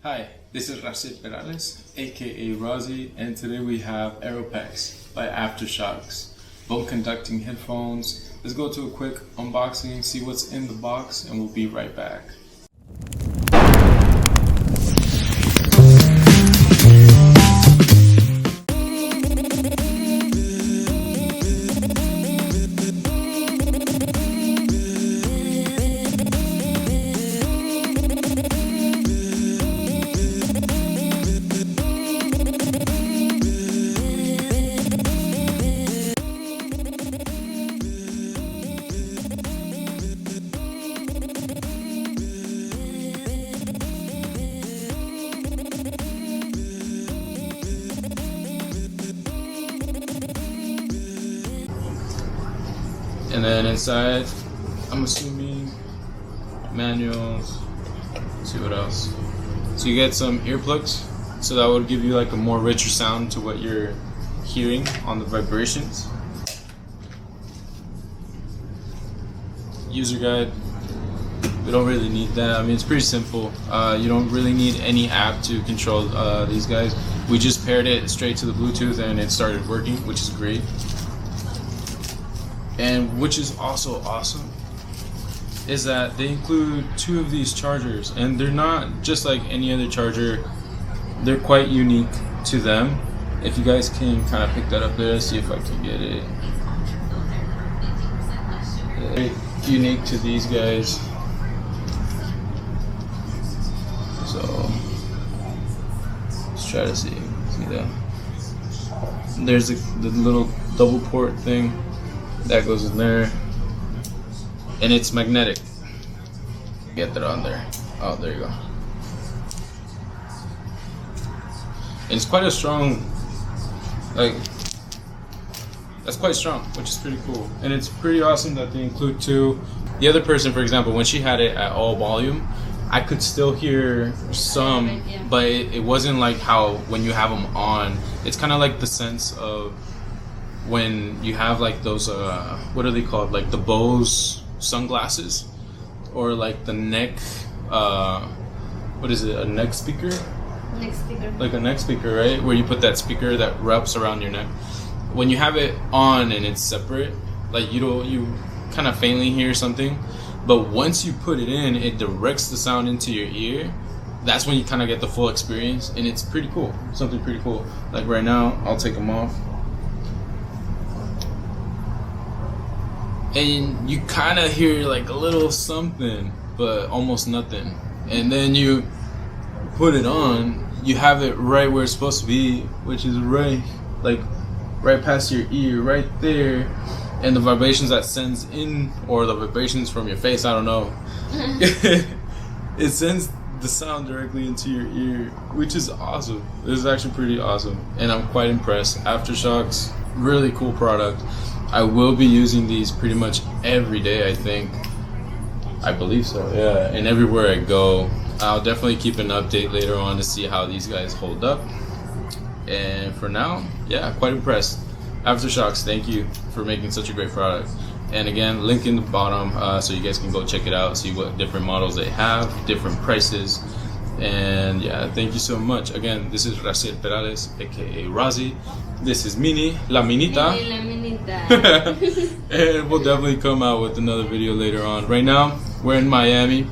Hi, this is Perales, aka Rozzy, and today we have Aeropex by AfterShokz. Bone conducting headphones. Let's go to a quick unboxing, see what's in the box, and we'll be right back. And then inside, I'm assuming manuals. Let's see what else. So you get some earplugs, so that would give you like a more richer sound to what you're hearing on the vibrations. User guide. We don't really need that. I mean, it's pretty simple. You don't really need any app to control these guys. We just paired it straight to the Bluetooth and it started working, which is great. And which is also awesome is that they include 2 of these chargers, and they're not just like any other charger. They're quite unique to them. If you guys can kind of pick that up there, see if I can get it. Very unique to these guys. So let's try to see that. There's the little double port thing that goes in there, and it's magnetic. Get that on there. Oh, there you go. And it's quite a strong, that's quite strong, which is pretty cool. And it's pretty awesome that they include 2. The other person, for example, when she had it at all volume, I could still hear some, but it wasn't like how when you have them on, it's kind of like the sense of when you have like those what are they called, like the Bose sunglasses, or like the neck what is it, a neck speaker? Neck speaker. Like a neck speaker, right? Where you put that speaker that wraps around your neck. When you have it on and it's separate, like you kind of faintly hear something, but once you put it in, it directs the sound into your ear. That's when you kind of get the full experience, and it's pretty cool. Something pretty cool. Like right now, I'll take them off. And you kind of hear like a little something, but almost nothing. And then you put it on, you have it right where it's supposed to be, which is right past your ear, right there. And the vibrations that sends in, or the vibrations from your face, I don't know. It sends the sound directly into your ear, which is awesome. This is actually pretty awesome, and I'm quite impressed. AfterShokz, really cool product. I will be using these pretty much every day, I think. I believe so, yeah. And everywhere I go, I'll definitely keep an update later on to see how these guys hold up. And for now, yeah, quite impressed. AfterShokz, thank you for making such a great product. And again, link in the bottom so you guys can go check it out, see what different models they have, different prices. And yeah, thank you so much. Again, this is Perales, aka Rozzy. This is Mini, La Minita. Mini, La Minita. And we'll definitely come out with another video later on. Right now, we're in Miami.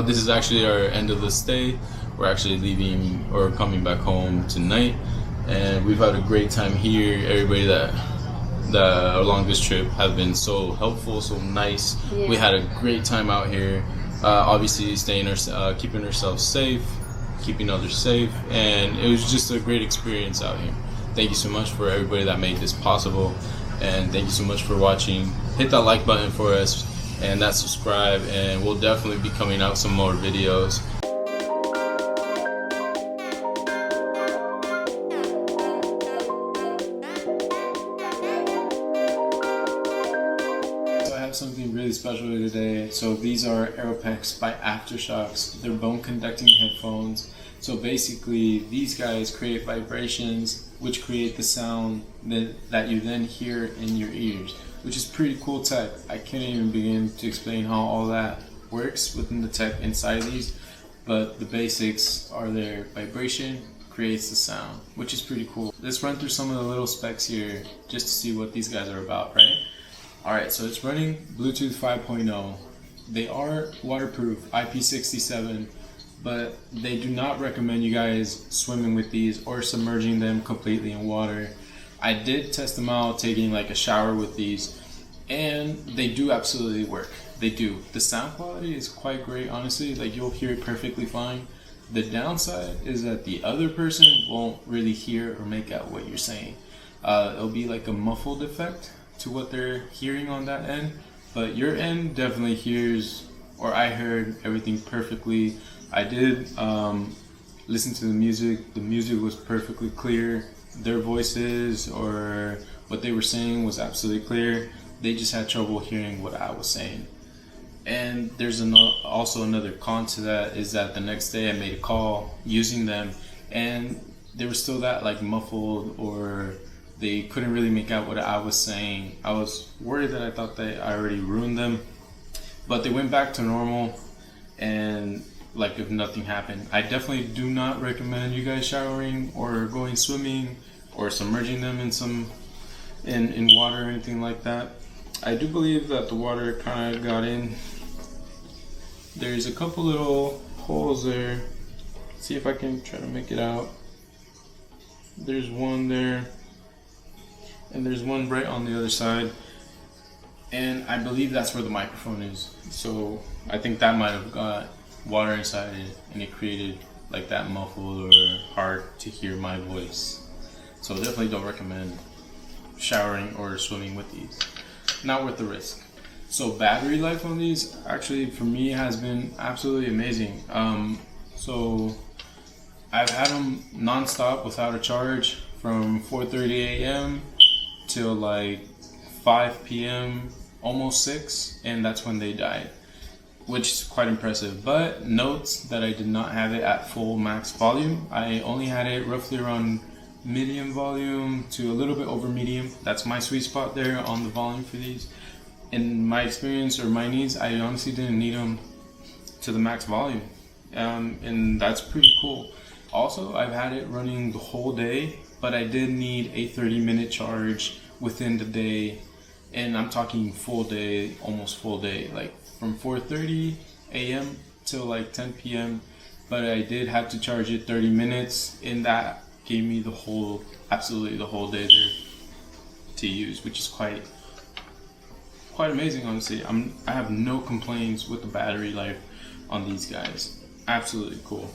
This is actually our end of the stay. We're actually leaving or coming back home tonight. And we've had a great time here. Everybody that along this trip have been so helpful, so nice. Yeah. We had a great time out here. Obviously keeping ourselves safe, keeping others safe, and it was just a great experience out here. Thank you so much for everybody that made this possible, and thank you so much for watching. Hit that like button for us and that subscribe, and we'll definitely be coming out some more videos. Something really special today. So these are Aeropex by AfterShokz. They're bone conducting headphones. So basically these guys create vibrations which create the sound that you then hear in your ears, which is pretty cool tech. I can't even begin to explain how all that works within the tech inside these, but the basics are there. Vibration creates the sound, which is pretty cool. Let's run through some of the little specs here just to see what these guys are about, right? Alright, so it's running Bluetooth 5.0. They are waterproof, IP67, but they do not recommend you guys swimming with these or submerging them completely in water. I did test them out taking like a shower with these, and they do absolutely work. They do. The sound quality is quite great, honestly. Like, you'll hear it perfectly fine. The downside is that the other person won't really hear or make out what you're saying. It'll be like a muffled effect to what they're hearing on that end, but your end definitely hears, or I heard everything perfectly. I did listen to the music. The music was perfectly clear. Their voices or what they were saying was absolutely clear. They just had trouble hearing what I was saying. And there's also another con to that, is that the next day I made a call using them, and they were still that like muffled, or they couldn't really make out what I was saying. I was worried that I thought that I already ruined them, but they went back to normal, and like if nothing happened. I definitely do not recommend you guys showering or going swimming or submerging them in water or anything like that. I do believe that the water kind of got in. There's a couple little holes there. See if I can try to make it out. There's one there, and there's one right on the other side. And I believe that's where the microphone is. So I think that might have got water inside it, and it created like that muffled or hard to hear my voice. So definitely don't recommend showering or swimming with these. Not worth the risk. So battery life on these actually for me has been absolutely amazing. So I've had them non-stop without a charge from 4:30 a.m. till like 5 p.m. almost 6, and that's when they died, which is quite impressive. But notes that I did not have it at full max volume. I only had it roughly around medium volume to a little bit over medium. That's my sweet spot there on the volume for these. In my experience or my needs, I honestly didn't need them to the max volume, and that's pretty cool. Also, I've had it running the whole day, but I did need a 30-minute charge within the day, and I'm talking full day, almost full day, like from 4:30 a.m. till like 10 p.m. But I did have to charge it 30 minutes, and that gave me absolutely the whole day there to use, which is quite amazing, honestly. I have no complaints with the battery life on these guys. Absolutely cool.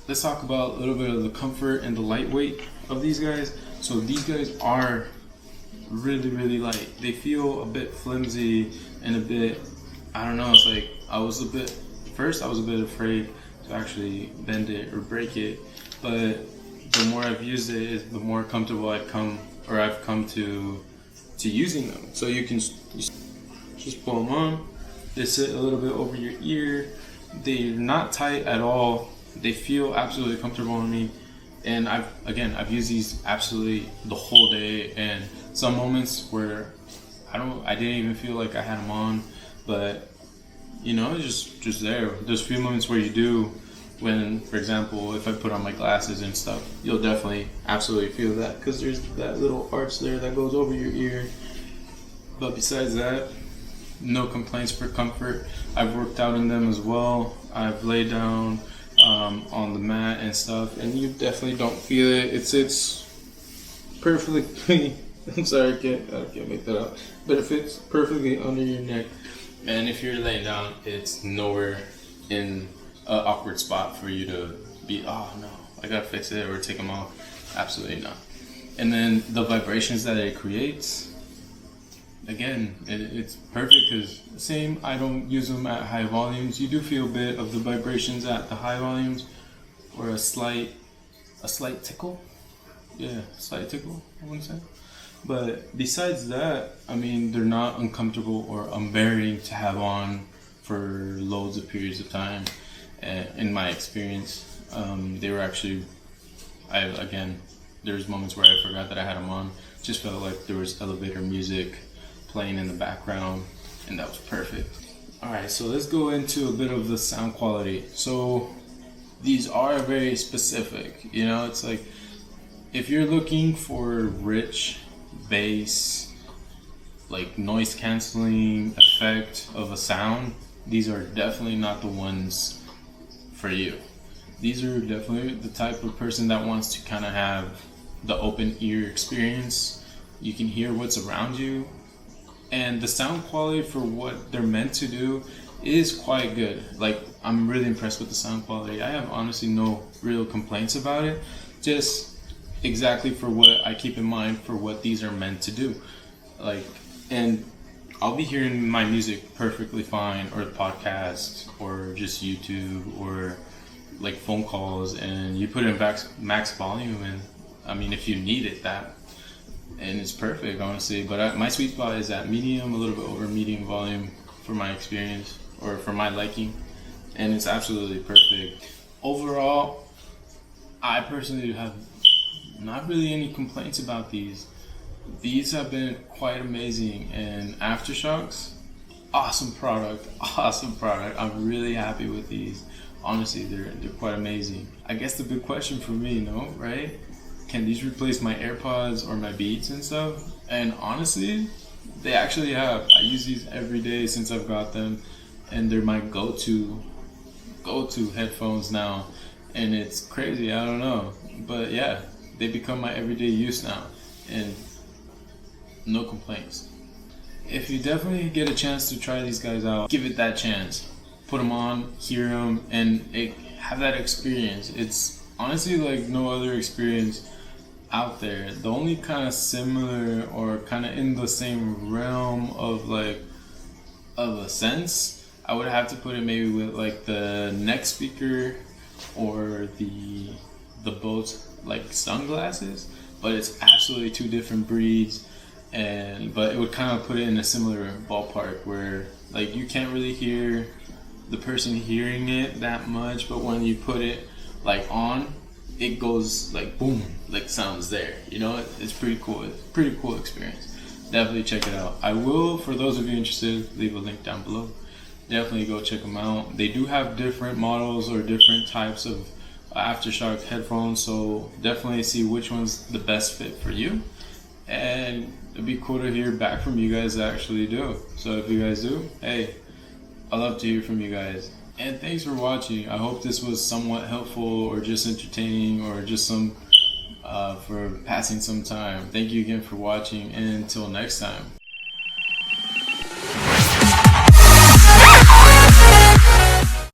Let's talk about a little bit of the comfort and the lightweight of these guys. So these guys are really, really light. They feel a bit flimsy and a bit, I don't know, it's like I was a bit afraid to actually bend it or break it, but the more I've used it, the more comfortable I've come to using them. So you can just pull them on. They sit a little bit over your ear. They're not tight at all. They feel absolutely comfortable on me. And I've used these absolutely the whole day, and some moments where I didn't even feel like I had them on, but you know, it's just there. There's a few moments where you do, when, for example, if I put on my glasses and stuff, you'll definitely absolutely feel that, because there's that little arch there that goes over your ear. But besides that, no complaints for comfort. I've worked out in them as well. I've laid down on the mat and stuff, and you definitely don't feel it. It's perfectly I'm sorry, I can't make that out, but it fits perfectly under your neck, and if you're laying down, it's nowhere in an awkward spot for you to be, oh no, I gotta fix it or take them off. Absolutely not. And then the vibrations that it creates, again, it's perfect, because same, I don't use them at high volumes. You do feel a bit of the vibrations at the high volumes, or a slight tickle. Yeah, slight tickle, I want to say. But besides that, I mean, they're not uncomfortable or unbearing to have on for loads of periods of time. In my experience, they were actually, there's moments where I forgot that I had them on. Just felt like there was elevator music playing in the background, and that was perfect. Alright, so let's go into a bit of the sound quality. So these are very specific, you know, it's like if you're looking for rich bass, like noise canceling effect of a sound, these are definitely not the ones for you. These are definitely the type of person that wants to kind of have the open ear experience. You can hear what's around you, and the sound quality for what they're meant to do is quite good. Like, I'm really impressed with the sound quality. I have honestly no real complaints about it, just exactly for what I keep in mind for what these are meant to do. Like, and I'll be hearing my music perfectly fine, or podcast, or just YouTube, or like phone calls, and you put it in max volume, and I mean, if you need it, that, and it's perfect, honestly. But my sweet spot is at medium, a little bit over medium volume for my experience, or for my liking, and it's absolutely perfect. Overall, I personally have not really any complaints about these. These have been quite amazing, and AfterShokz, awesome product. I'm really happy with these. Honestly, they're quite amazing. I guess the big question for me, no, right? Can these replace my AirPods or my Beats and stuff? And honestly, they actually have. I use these every day since I've got them, and they're my go-to headphones now. And it's crazy, I don't know. But yeah, they become my everyday use now, and no complaints. If you definitely get a chance to try these guys out, give it that chance. Put them on, hear them, and have that experience. It's honestly like no other experience out there. The only kind of similar, or kind of in the same realm of like of a sense, I would have to put it maybe with like the neck speaker, or the Bose like sunglasses, but it's absolutely two different breeds. But it would kind of put it in a similar ballpark where like you can't really hear the person hearing it that much, but when you put it like on, it goes like boom, like sounds there, you know. It's pretty cool. It's a pretty cool experience. Definitely check it out. I will, for those of you interested, leave a link down below. Definitely go check them out. They do have different models or different types of AfterShokz headphones, so definitely see which one's the best fit for you. And it'd be cool to hear back from you guys that actually do. So if you guys do, hey, I love to hear from you guys. And thanks for watching. I hope this was somewhat helpful, or just entertaining, or just some for passing some time. Thank you again for watching, and until next time.